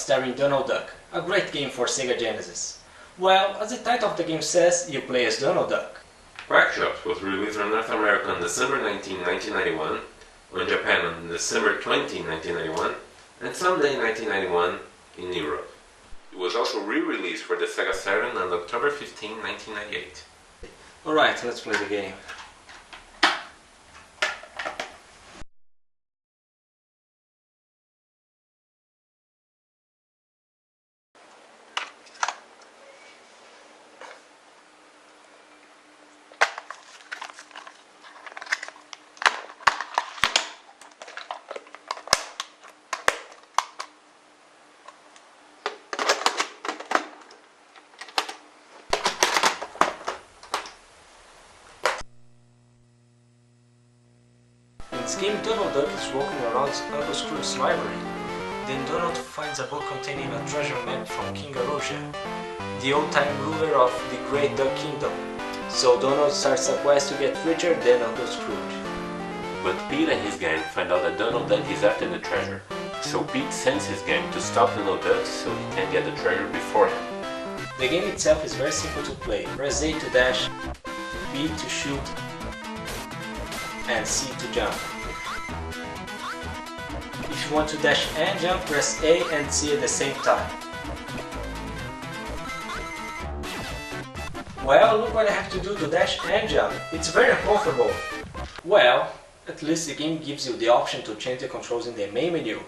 starring Donald Duck, a great game for Sega Genesis. Well, as the title of the game says, you play as Donald Duck. QuackShot was released in North America on December 19, 1991, on Japan on December 20, 1991, and someday 1991 in Europe. It was also re-released for the Sega Saturn on October 15, 1998. Alright, let's play the game. In this game, Donald Duck is walking around Uncle Scrooge's library. Then Donald finds a book containing a treasure map from King Aruja, the old-time ruler of the Great Duck Kingdom. So Donald starts a quest to get richer than Uncle Scrooge. But Pete and his gang find out that Donald Duck is after the treasure. So Pete sends his gang to stop Donald Duck so he can get the treasure before him. The game itself is very simple to play. Press A to dash, B to shoot, and C to jump. If you want to dash and jump, press A and C at the same time. Well, look what I have to do to dash and jump. It's very uncomfortable. Well, at least the game gives you the option to change the controls in the main menu.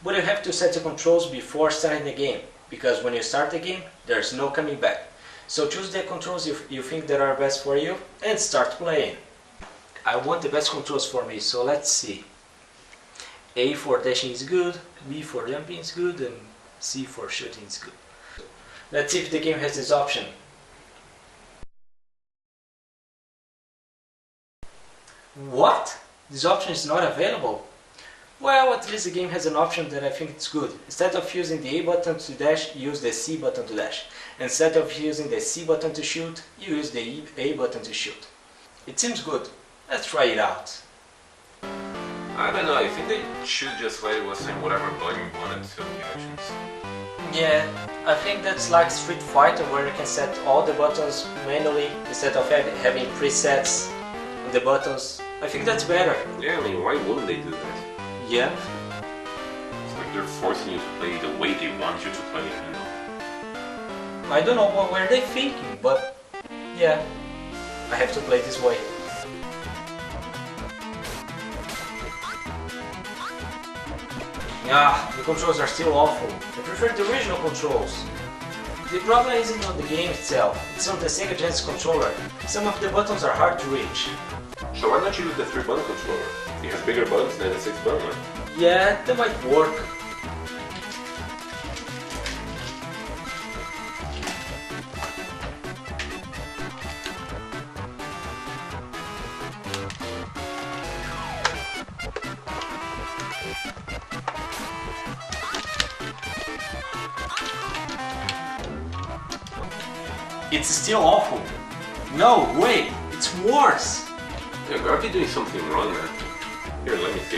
But you have to set the controls before starting the game, because when you start the game, there's no coming back. So choose the controls you think that are best for you and start playing. I want the best controls for me, so let's see. A for dashing is good, B for jumping is good, and C for shooting is good. Let's see if the game has this option. What? This option is not available? Well, at least the game has an option that I think it's good. Instead of using the A button to dash, use the C button to dash. Instead of using the C button to shoot, you use the A button to shoot. It seems good. Let's try it out. I don't know, I think they should just let it was saying whatever button you wanted to the actions. Yeah, I think that's like Street Fighter, where you can set all the buttons manually instead of having presets on the buttons. I think that's better. Yeah, I mean, why wouldn't they do that? Yeah. It's like they're forcing you to play the way they want you to play it, you know? I don't know what were they thinking, but yeah, I have to play this way. Ah, the controls are still awful. I prefer the original controls. The problem isn't on the game itself, it's on the Sega Genesis controller. Some of the buttons are hard to reach. So why not use the 3-button controller? It has bigger buttons than the 6-button one. Yeah, that might work. It's still awful. No, wait, it's worse. Yeah, gotta be doing something wrong, man. Here, let me see.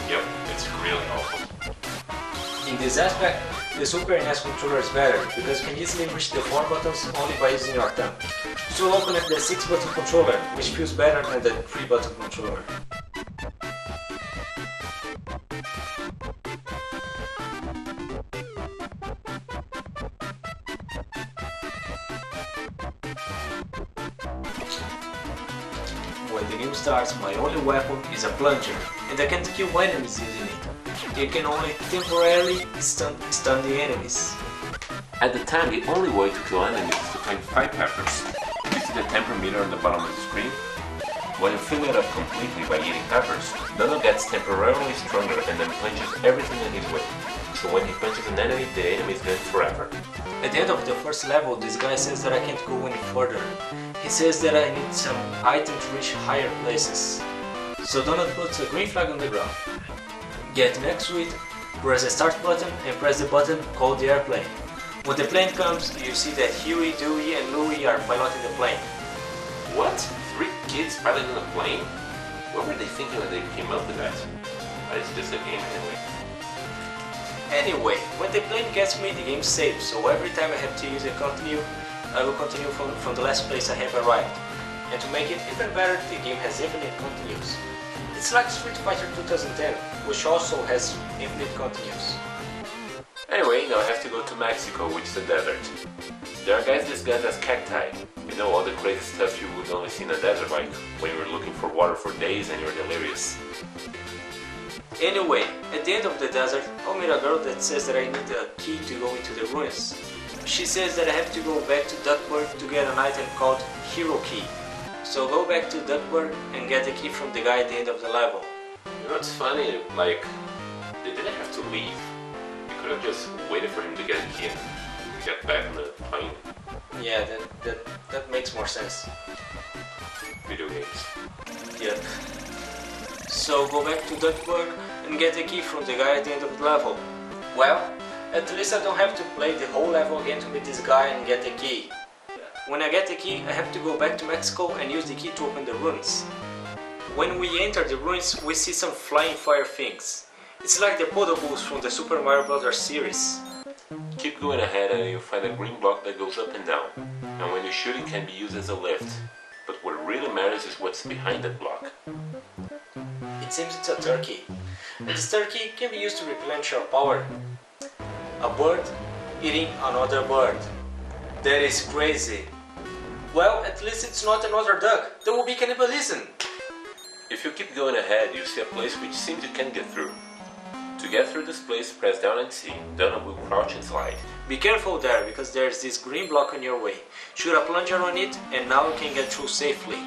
Yep, it's really awful. In this aspect, the Super NES controller is better, because you can easily reach the 4 buttons only by using your thumb. So I'll connect the 6-button controller, which feels better than the 3-button controller. When the game starts, my only weapon is a plunger, and I can't kill enemies using it. You can only temporarily stun the enemies. At the time, the only way to kill enemies is to find 5 peppers. You see the temper meter on the bottom of the screen? When you fill it up completely by eating peppers, Donald gets temporarily stronger and then punches everything in his way. So when he punches an enemy, the enemy is gone forever. At the end of the first level, this guy says that I can't go any further. He says that I need some item to reach higher places. So Donald puts a green flag on the ground. Get next to it, press the start button and press the button called the airplane. When the plane comes, you see that Huey, Dewey and Louie are piloting the plane. What? 3 kids piloting a plane? What were they thinking when they came up with that? But it's just a game anyway. Anyway, when the plane gets me, the game saves, so every time I have to use a continue, I will continue from the last place I have arrived. And to make it even better, the game has infinite continues. It's like Street Fighter 2010, which also has infinite continues. Anyway, now I have to go to Mexico, which is a desert. There are guys disguised as cacti. You know, all the crazy stuff you would only see in a desert, like when you're looking for water for days and you're delirious. Anyway, at the end of the desert, I'll meet a girl that says that I need a key to go into the ruins. She says that I have to go back to Duckburg to get an item called Hero Key. So go back to Duckburg and get the key from the guy at the end of the level. You know what's funny? Like, they didn't have to leave. You could have just waited for him to get a key and get back on the plane. Yeah, that makes more sense. Video games. Yep. So go back to Duckburg and get the key from the guy at the end of the level. Well, at least I don't have to play the whole level again to meet this guy and get the key. When I get the key, I have to go back to Mexico and use the key to open the ruins. When we enter the ruins, we see some flying fire things. It's like the Podobles from the Super Mario Bros. Series. Keep going ahead and you'll find a green block that goes up and down. And when you shoot it can be used as a lift. But what really matters is what's behind that block. It seems it's a turkey. And this turkey can be used to replenish your power. A bird eating another bird. That is crazy. Well, at least it's not another duck. There will be cannibalism. If you keep going ahead, you see a place which seems you can't get through. To get through this place, press down and C. Down will crouch and slide. Be careful there, because there's this green block on your way. Shoot a plunger on it, and now you can get through safely.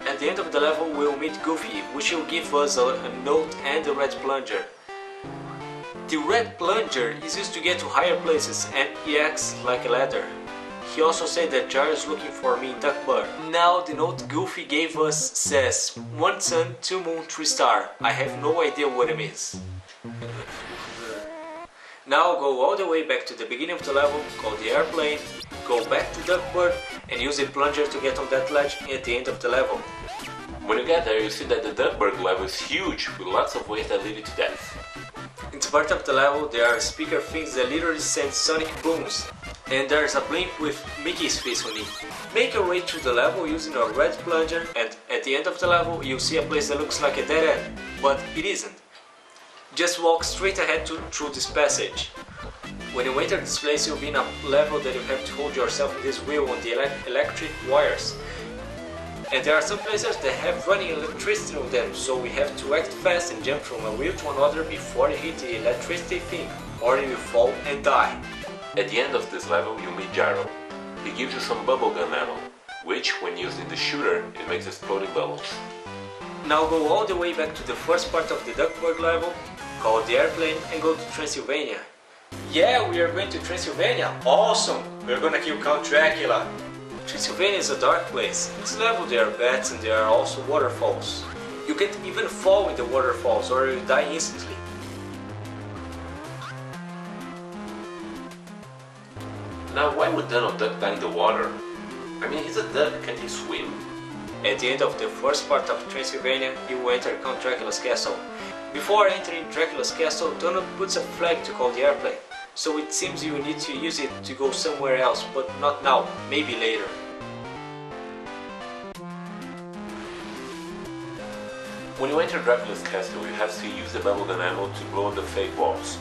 At the end of the level, we'll meet Goofy, which will give us a note and a red plunger. The red plunger is used to get to higher places, and it acts like a ladder. He also said that Jar is looking for me in Duckburg. Now the note Goofy gave us says 1 sun, 2 moon, 3 star. I have no idea what it means. Now go all the way back to the beginning of the level, call the airplane, go back to Duckburg and use a plunger to get on that ledge at the end of the level. When you get there, you see that the Duckburg level is huge with lots of ways that lead you to death. In this part of the level, there are speaker things that literally send sonic booms. And there's a blimp with Mickey's face on it. Make your way through the level using a red plunger, and at the end of the level you'll see a place that looks like a dead end, but it isn't. Just walk straight ahead through this passage. When you enter this place, you'll be in a level that you have to hold yourself in this wheel on the electric wires. And there are some places that have running electricity on them, so we have to act fast and jump from a wheel to another before you hit the electricity thing, or you will fall and die. At the end of this level, you meet Gyro. He gives you some bubblegum ammo, which, when used in the shooter, it makes exploding bubbles. Now go all the way back to the first part of the Duckburg level, call the airplane and go to Transylvania. Yeah, we are going to Transylvania! Awesome! We're gonna kill Count Dracula! Transylvania is a dark place. In this level there are bats and there are also waterfalls. You can't even fall in the waterfalls or you die instantly. Now why would Donald Duck die in the water? I mean, he's a duck, can't he swim? At the end of the first part of Transylvania, you will enter Count Dracula's castle. Before entering Dracula's castle, Donald puts a flag to call the airplane. So it seems you need to use it to go somewhere else, but not now, maybe later. When you enter Dracula's castle, you have to use the bubblegum ammo to blow on the fake walls.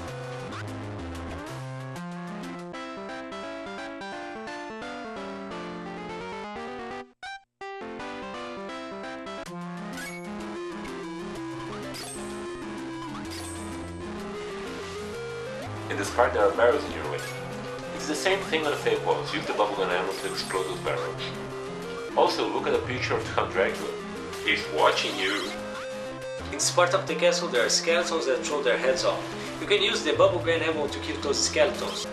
In this part there are barrels in your way. It's the same thing on the fake walls, use the bubblegum ammo to explode those barrels. Also, look at the picture of Count Dracula. He's watching you. In this part of the castle there are skeletons that throw their heads off. You can use the bubblegum ammo to kill those skeletons.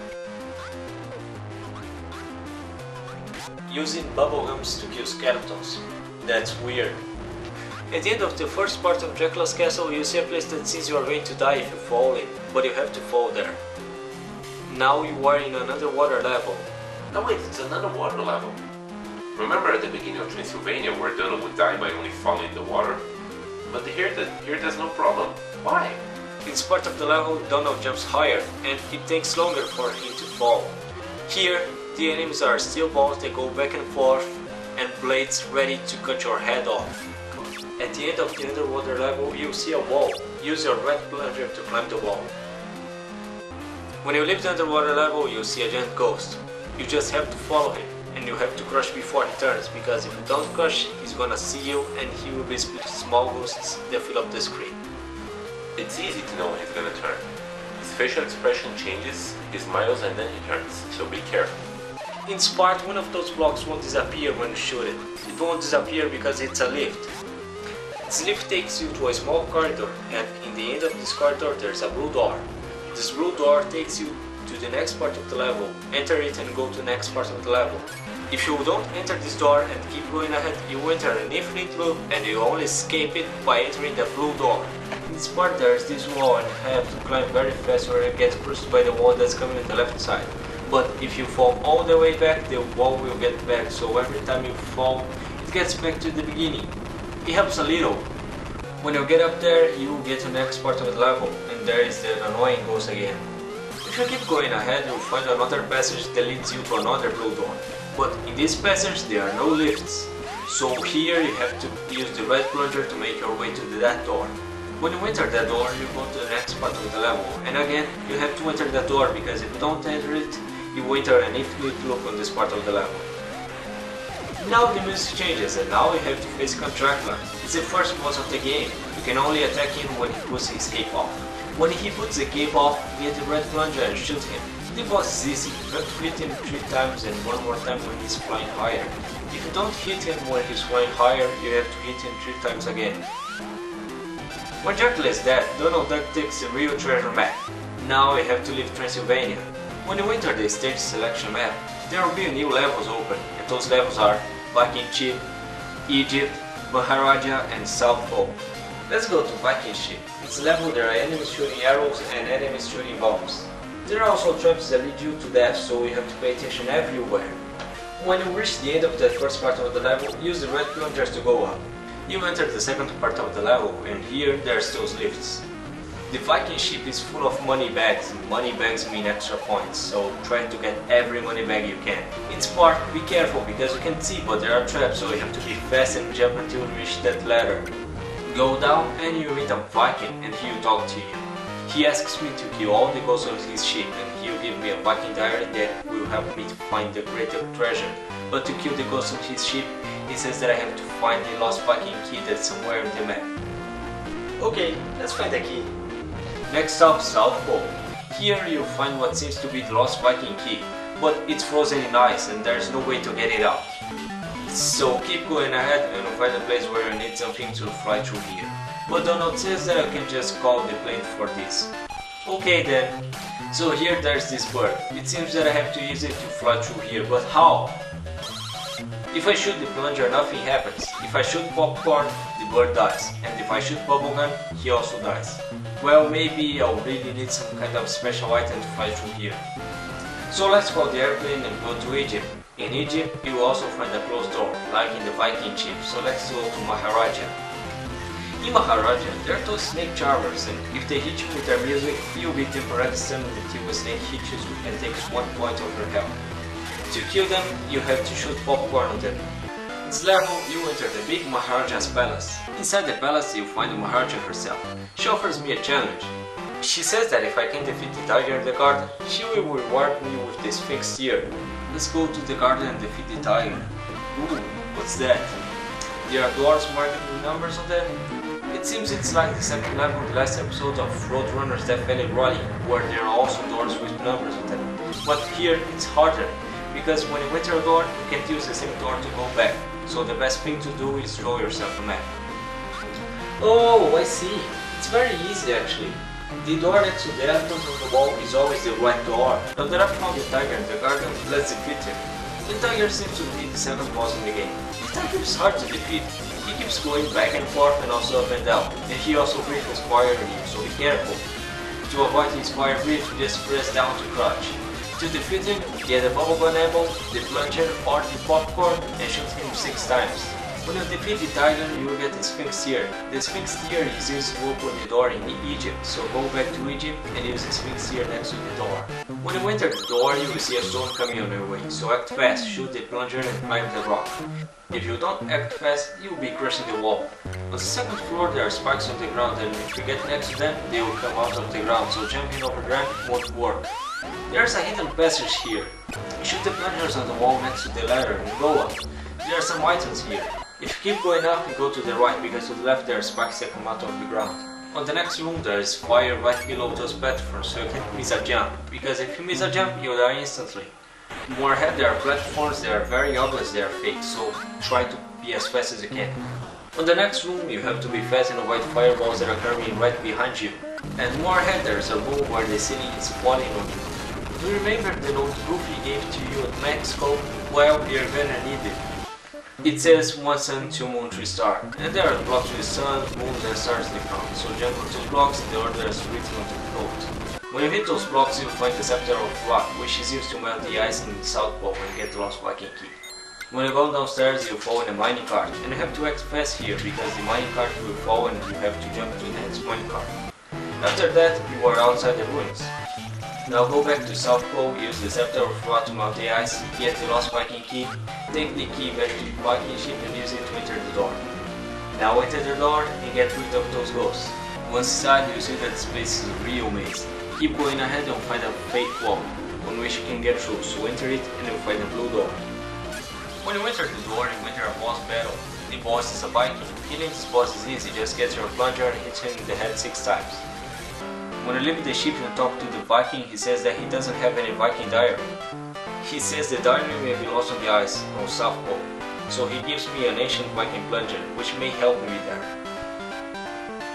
Using bubblegums to kill skeletons. That's weird. At the end of the first part of Dracula's castle, you see a place that seems you are going to die if you fall in, but you have to fall there. Now you are in an underwater level. No wait, it's an underwater level. Remember at the beginning of Transylvania where Donald would die by only falling in the water? But here there's no problem. Why? In this part of the level, Donald jumps higher and it takes longer for him to fall. Here, the enemies are steel balls that go back and forth and blades ready to cut your head off. At the end of the underwater level, you'll see a wall. Use your red plunger to climb the wall. When you leave the underwater level, you'll see a giant ghost. You just have to follow him, and you have to crush before he turns, because if you don't crush, he's gonna see you and he will basically small ghosts that fill up the screen. It's easy to know when he's gonna turn. His facial expression changes, he smiles and then he turns, so be careful. In this part, one of those blocks won't disappear when you shoot it. It won't disappear because it's a lift. This lift takes you to a small corridor, and in the end of this corridor there's a blue door. This blue door takes you to the next part of the level. Enter it and go to the next part of the level. If you don't enter this door and keep going ahead, you enter an infinite loop and you only escape it by entering the blue door. In this part there's this wall and you have to climb very fast or you get crushed by the wall that's coming on the left side. But if you fall all the way back, the wall will get back, so every time you fall, it gets back to the beginning. It helps a little. When you get up there, you will get to the next part of the level, and there is the annoying ghost again. If you keep going ahead, you'll find another passage that leads you to another blue door. But in this passage, there are no lifts. So here you have to use the red plunger to make your way to that door. When you enter that door, you go to the next part of the level, and again, you have to enter that door because if you don't enter it, you will enter an infinite loop on this part of the level. Now the music changes and now you have to face Count Dracula. It's the first boss of the game. You can only attack him when he puts his cape off. When he puts the cape off, get the red plunger and shoot him. The boss is easy. You have to hit him 3 times and 1 more time when he's flying higher. If you don't hit him when he's flying higher, you have to hit him 3 times again. When Dracula is dead, Donald Duck takes the real treasure map. Now you have to leave Transylvania. When you enter the stage selection map, there will be new levels open, and those levels are Viking Ship, Egypt, Maharaja and South Pole. Let's go to Viking Ship. In this level there are enemies shooting arrows and enemies shooting bombs. There are also traps that lead you to death, so you have to pay attention everywhere. When you reach the end of the first part of the level, use the red plungers to go up. You enter the second part of the level, and here there's those lifts. The Viking ship is full of money bags, and money bags mean extra points, so try to get every money bag you can. In this part, be careful because you can see but there are traps, so you have to be fast and jump until you reach that ladder. Go down and you meet a Viking and he will talk to you. He asks me to kill all the ghosts of his ship and he will give me a Viking diary that will help me to find the greater treasure. But to kill the ghosts of his ship, he says that I have to find the lost Viking key that's somewhere in the map. Okay, let's find the key. Next up, South Pole. Here you'll find what seems to be the lost Viking key, but it's frozen in ice and there's no way to get it out. So keep going ahead and you'll find a place where you need something to fly through here. But Donald says that I can just call the plane for this. Okay then. So here there's this bird. It seems that I have to use it to fly through here, but how? If I shoot the plunger, nothing happens. If I shoot popcorn, the bird dies. And if I shoot bubblegum, he also dies. Well, maybe I'll really need some kind of special item to fly through here. So let's call the airplane and go to Egypt. In Egypt, you will also find a closed door, like in the Viking ship, so let's go to Maharaja. In Maharaja, there are those snake charmers, and if they hit you with their music, you'll be temporarily stunned until a snake hits you and takes 1 point of your health. To kill them, you have to shoot popcorn on them. In this level, you enter the big Maharaja's palace. Inside the palace, you'll find the Maharaja herself. She offers me a challenge. She says that if I can defeat the tiger in the garden, she will reward me with this fixed ear. Let's go to the garden and defeat the tiger. Ooh, what's that? There are doors marked with numbers on them. It seems it's like the second level of the last episode of Roadrunner's Death Valley Rally, where there are also doors with numbers on them. But here it's harder, because when you enter a door, you can't use the same door to go back. So the best thing to do is draw yourself a map. Oh, I see. It's very easy actually. The door next to the entrance on the wall is always the right door. Now that I've found the tiger in the garden, let's defeat him. The tiger seems to be the second boss in the game. The tiger is hard to defeat. He keeps going back and forth and also up and down. And he also breathes his fire in you, so be careful. To avoid his fire breath, just press down to crouch. To defeat him, get the bubblegum ammo, the plunger or the popcorn and shoot him 6 times. When you defeat the titan, you will get the Sphinx Tear. The Sphinx Tear is used to open the door in Egypt, so go back to Egypt and use the Sphinx Tear next to the door. When you enter the door, you will see a stone coming on your way, so act fast, shoot the plunger and climb the rock. If you don't act fast, you will be crushing the wall. On the second floor there are spikes on the ground, and if you get next to them, they will come out of the ground, so jumping over them won't work. There's a hidden passage here. Shoot the plungers on the wall next to the ladder and go up. There are some items here. If you keep going up, you go to the right, because to the left there are spikes that come out of the ground. On the next room there is fire right below those platforms, so you can't miss a jump, because if you miss a jump, you die instantly. More ahead there are platforms that are very obvious they are fake, so try to be as fast as you can. On the next room you have to be fast and avoid fireballs that are coming right behind you. And more ahead there is a room where the ceiling is falling on you. Do you remember the note Goofy gave to you at Mexico? Well, you're gonna need it. It says 1 sun, 2 moon, 3 star, and there are blocks with sun, moons and stars in the front, so jump on those blocks in the order as written on the note. When you hit those blocks you find the Scepter of Rock, which is used to melt the ice in the South Pole and get the Lost Viking key. When you go downstairs you fall in a mining cart, and you have to act fast here because the mining cart will fall and you have to jump to the next mining cart. After that you are outside the ruins. Now go back to South Pole, use the Scepter of Rock to melt the ice, get the Lost Viking key, take the key back to the Viking ship and use it to enter the door. Now enter the door and get rid of those ghosts. Once inside you see that this place is a real maze. Keep going ahead and find a fake wall, on which you can get through, so enter it and you'll find a blue door. When you enter the door, you enter a boss battle. The boss is a Viking. Killing this boss is easy, just get your plunger and hit him in the head 6 times. When you leave the ship and talk to the Viking, he says that he doesn't have any Viking diary. He says the diary may be lost on the ice on South Pole, so he gives me an ancient Viking plunger, which may help me there.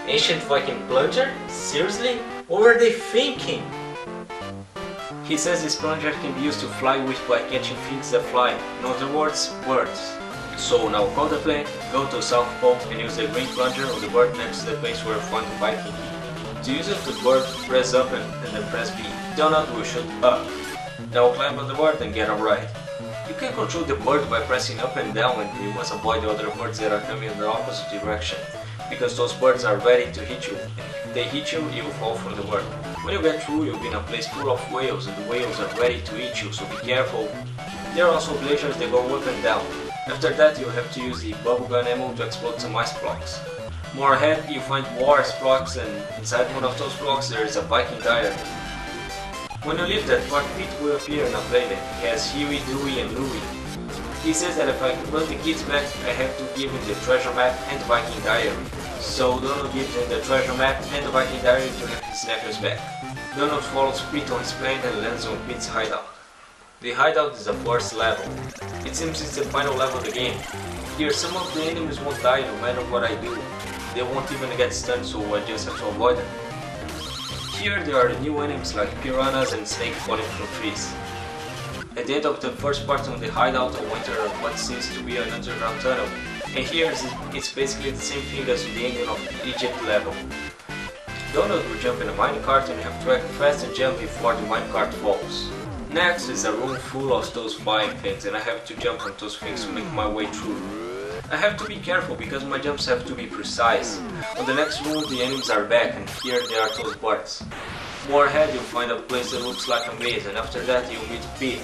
Ancient Viking plunger? Seriously? What were they thinking? He says this plunger can be used to fly with by catching things that fly, in other words, birds. So now call the plane, go to South Pole and use the green plunger on the bird next to the place where you found the Viking key. To use it, the bird, press up and then press B. Donut will shoot up. Now climb on the bird and get a ride. You can control the bird by pressing up and down, and you must avoid the other birds that are coming in the opposite direction, because those birds are ready to hit you, and if they hit you, you will fall from the bird. When you get through, you'll be in a place full of whales, and the whales are ready to eat you, so be careful. There are also glaciers that go up and down. After that, you'll have to use the bubblegum ammo to explode some ice blocks. More ahead, you find more ice blocks, and inside one of those blocks there is a Viking diary. When you leave that part, Pete will appear on a planet. He has Huey, Dewey and Louie. He says that if I run the kids back, I have to give him the treasure map and the Viking diary. So Donald gives him the treasure map and the Viking diary to have his nephews back. Donald follows Pete on his plane and lands on Pete's hideout. The hideout is the first level. It seems it's the final level of the game. Here some of the enemies won't die no matter what I do. They won't even get stunned, so I just have to avoid them. Here there are new enemies like piranhas and snakes falling from trees. At the end of the first part of the hideout I enter what seems to be an underground tunnel, and here it's basically the same thing as the ending of the Egypt level. Donald will jump in a minecart and you have to act fast and jump before the minecart falls. Next is a room full of those flying things, and I have to jump on those things to make my way through. I have to be careful because my jumps have to be precise. On the next room the enemies are back, and here there are those birds. More ahead you'll find a place that looks like a maze, and after that you'll meet Pete.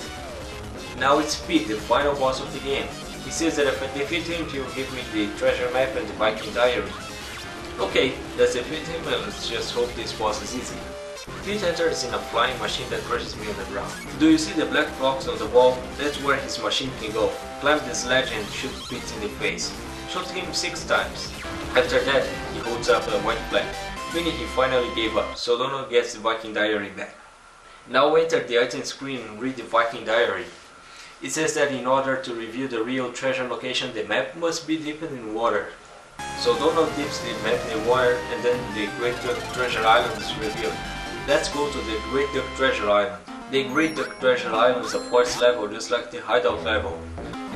Now it's Pete, the final boss of the game. He says that if I defeat him he'll give me the treasure map and the Viking diary. Okay, let's defeat him and let's just hope this boss is easy. Pete enters in a flying machine that crushes me on the ground. Do you see the black box on the wall? That's where his machine can go. Climb the sledge and shoot Pete in the face. Shoot him 6 times. After that, he holds up a white flag, meaning he finally gave up, so Donald gets the Viking diary back. Now enter the item screen and read the Viking diary. It says that in order to reveal the real treasure location, the map must be dipped in water. So Donald dips the map in the water, and then the Great Duck Treasure Island is revealed. Let's go to the Great Duck Treasure Island. The Great Duck Treasure Island is a 4th level just like the hideout level.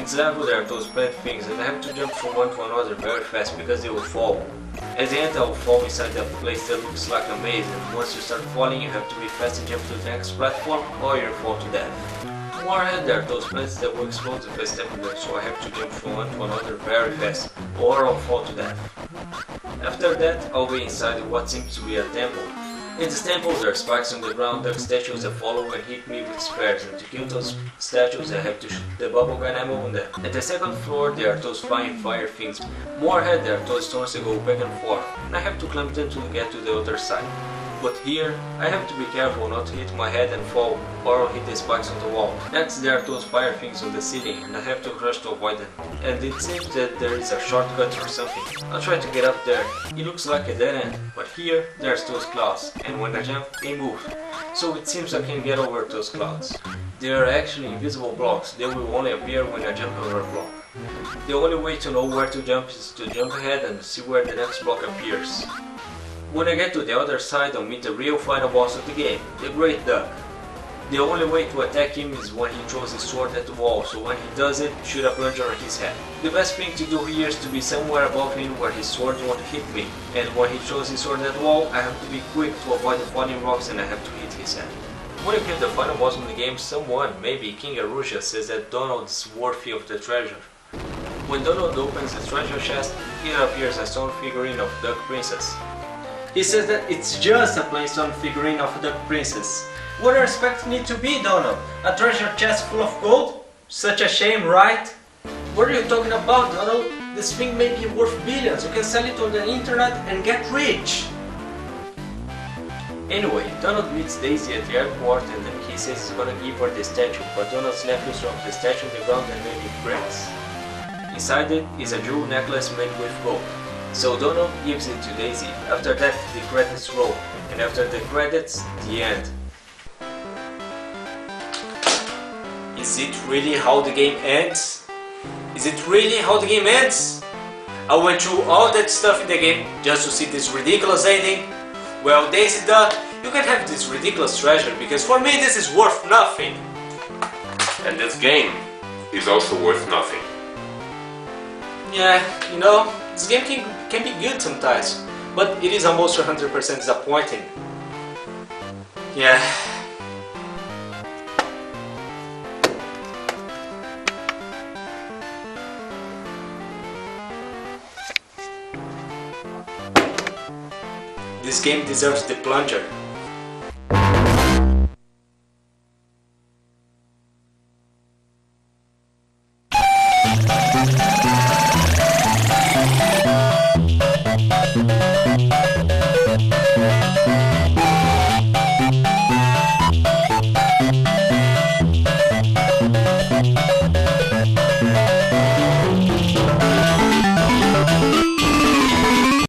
In this level there are those plant things and I have to jump from one to another very fast because they will fall. At the end I will fall inside that place that looks like a maze, and once you start falling you have to be fast and jump to the next platform or you'll fall to death. More ahead there are those plants that will explode if I step in them, so I have to jump from one to another very fast or I'll fall to death. After that I'll be inside what seems to be a temple. In this temple there are spikes on the ground, dark statues that follow and hit me with spears, and to kill those statues I have to shoot the bubblegum ammo on them. At the second floor there are those flying fire things. More ahead there are those stones that go back and forth, and I have to climb them to get to the other side. But here, I have to be careful not to hit my head and fall, or I'll hit the spikes on the wall. Next there are those fire things on the ceiling, and I have to rush to avoid them. And it seems that there is a shortcut or something. I'll try to get up there. It looks like a dead end, but here there's those clouds, and when I jump, they move. So it seems I can get over those clouds. They are actually invisible blocks. They will only appear when I jump over a block. The only way to know where to jump is to jump ahead and see where the next block appears. When I get to the other side, I'll meet the real final boss of the game, the Great Duck. The only way to attack him is when he throws his sword at the wall, so when he does it, shoot a plunger on his head. The best thing to do here is to be somewhere above him where his sword won't hit me, and when he throws his sword at the wall, I have to be quick to avoid the falling rocks and I have to hit his head. When you kill the final boss of the game, someone, maybe King Arusha, says that Donald is worthy of the treasure. When Donald opens the treasure chest, here appears a stone figurine of Duck Princess. He says that it's just a plain stone figurine of Duck Princess. What are you expecting it to be, Donald? A treasure chest full of gold? Such a shame, right? What are you talking about, Donald? This thing may be worth billions. You can sell it on the internet and get rich. Anyway, Donald meets Daisy at the airport and then he says he's gonna give her the statue, but Donald's nephew drops the statue on the ground and maybe it breaks. Inside it is a jewel necklace made with gold. So Donald gives it to Daisy. After that the credits roll, and after the credits, the end. Is it really how the game ends? Is it really how the game ends? I went through all that stuff in the game just to see this ridiculous ending? Well, Daisy Duck, you can have this ridiculous treasure because for me this is worth nothing. And this game is also worth nothing. Yeah, you know, this game can be good sometimes, but it is almost 100% disappointing. Yeah. This game deserves the plunger.